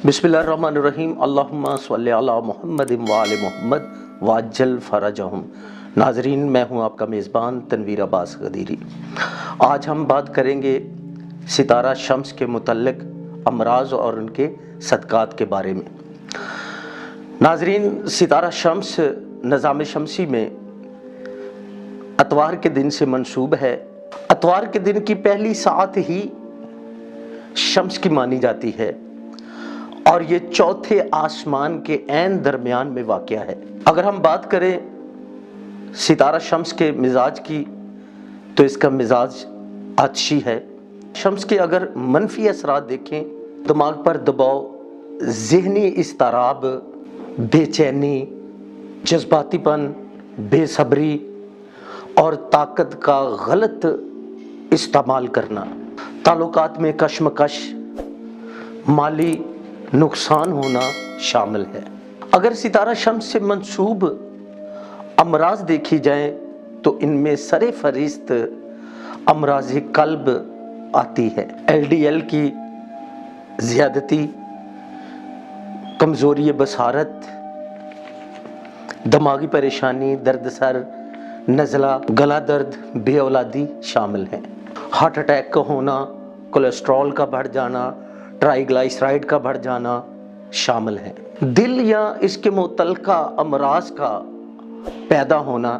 बिस्मिल्लाहिर्रहमानिर्रहीम अल्लाहुम्मा सल्लि अला मुहम्मद व आले मोहम्मद वाज्जल फरजहुम। नाजरीन, मैं हूँ आपका मेज़बान तनवीर अब्बास गदीरी। आज हम बात करेंगे सितारा शम्स के मुतल्लिक अमराज और उनके सदक़ात के बारे में। नाजरीन, सितारा शम्स निज़ाम शमसी में अतवार के दिन से मंसूब है। अतवार के दिन की पहली सात ही शम्स की मानी जाती है और ये चौथे आसमान के ऐन दरमियान में वाक़या है। अगर हम बात करें सितारा शम्स के मिजाज की, तो इसका मिजाज आतिशी है। शम्स के अगर मनफी असरात देखें, दिमाग पर दबाव, ज़हनी इस्तराब, बेचैनी, जज्बातीपन, बेसब्री और ताकत का गलत इस्तेमाल करना, ताल्लुकात में कशमकश, माली नुकसान होना शामिल है। अगर सितारा शम्स से मंसूब अमराज देखी जाए तो इनमें सरे फरिस्त अमराज कल्ब आती है। LDL की ज़्यादती, कमज़ोरी बसारत, दिमागी परेशानी, दर्द सर, नज़ला, गला दर्द, बेऔलादी शामिल हैं। हार्ट अटैक का होना, कोलेस्ट्रॉल का बढ़ जाना, ट्राइग्लाइसराइड का बढ़ जाना शामिल है। दिल या इसके मुतल्लिका अमराज का पैदा होना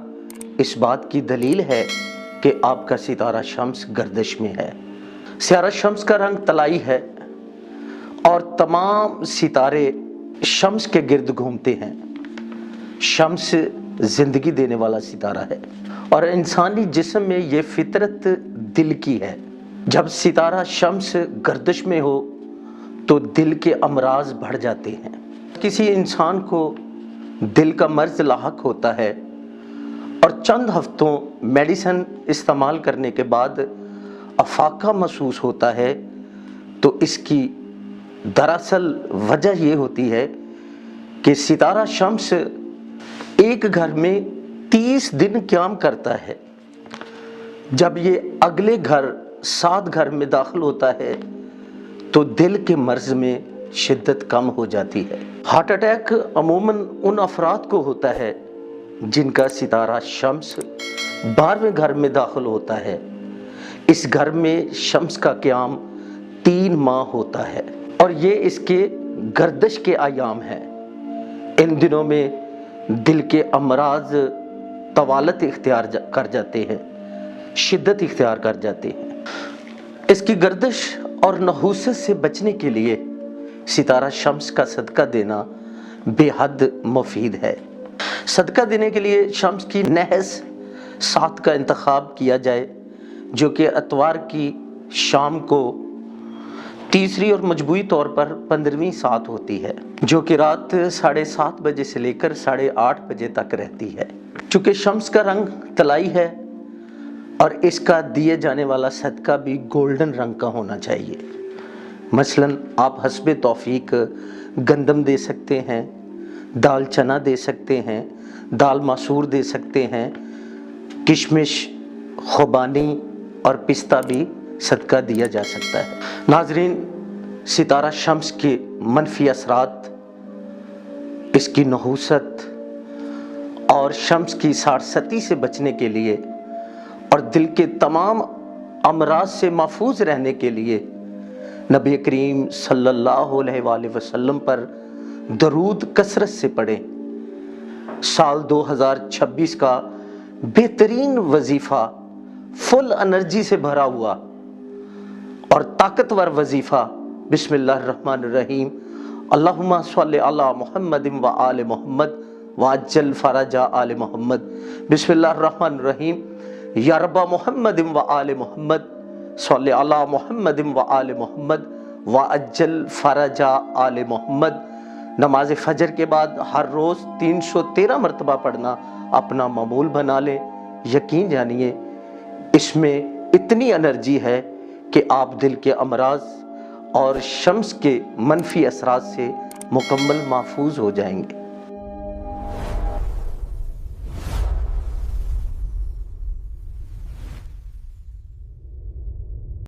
इस बात की दलील है कि आपका सितारा शम्स गर्दिश में है। सितारा शम्स का रंग तलाई है और तमाम सितारे शम्स के गिर्द घूमते हैं। शम्स जिंदगी देने वाला सितारा है और इंसानी जिस्म में ये फितरत दिल की है। जब सितारा शम्स गर्दिश में हो तो दिल के अमराज बढ़ जाते हैं। किसी इंसान को दिल का मर्ज लाहक होता है और चंद हफ्तों मेडिसिन इस्तेमाल करने के बाद अफाका महसूस होता है, तो इसकी दरअसल वजह ये होती है कि सितारा शम्स एक घर में 30 दिन क़याम करता है। जब ये अगले घर 7 घर में दाखिल होता है तो दिल के मर्ज में शिद्दत कम हो जाती है। हार्ट अटैक अमूमन उन अफराद को होता है जिनका सितारा शम्स 12वें घर में दाखिल होता है। इस घर में शम्स का क़याम 3 माह होता है और ये इसके गर्दिश के आयाम हैं। इन दिनों में दिल के अमराज तवालत इख्तियार कर जाते हैं, शिद्दत इख्तियार कर जाते हैं। इसकी गर्दिश और नहूसत से बचने के लिए सितारा शम्स का सदका देना बेहद मुफीद है। सदका देने के लिए शम्स की नहस 7 का इंतखाब किया जाए, जो कि अतवार की शाम को तीसरी और मजबूरी तौर पर 15वीं सात होती है, जो कि रात 7:30 बजे से लेकर 8:30 बजे तक रहती है। चूँकि शम्स का रंग तलाई है और इसका दिए जाने वाला सदका भी गोल्डन रंग का होना चाहिए। मसलन आप हस्बे तौफीक गंदम दे सकते हैं, दाल चना दे सकते हैं, दाल मसूर दे सकते हैं, किशमिश, खुबानी और पिस्ता भी सदका दिया जा सकता है। नाजरीन, सितारा शम्स के मनफी असरात, इसकी नहूसत और शम्स की सारसती से बचने के लिए और दिल के तमाम अमराज से महफूज रहने के लिए नबी करीम सल्लल्लाहु अलैहि वसल्लम पर दरूद कसरत से पढ़ें। साल 2026 का बेहतरीन वजीफ़ा, फुल एनर्जी से भरा हुआ और ताकतवर वजीफ़ा बिस्मिल्लाहिर्रहमानिर्रहीम अल्लाहुम्मा सल्लि अला मुहम्मद व आले मोहम्मद वाज्जल फरजा आले मोहम्मद। बिस्मिल्लाहिर्रहमानिर्रहीम या रब्बा मुहम्मद व आले मोहम्मद सल्लि अला मुहम्मद व आले मोहम्मद व अज्जल फरजा आले मोहम्मद। नमाज फजर के बाद हर रोज़ 313 मरतबा पढ़ना अपना मामूल बना लें। यकीन जानिए, इसमें इतनी एनर्जी है कि आप दिल के अमराज और शम्स के मनफी असरात से मुकम्मल महफूज हो जाएंगे।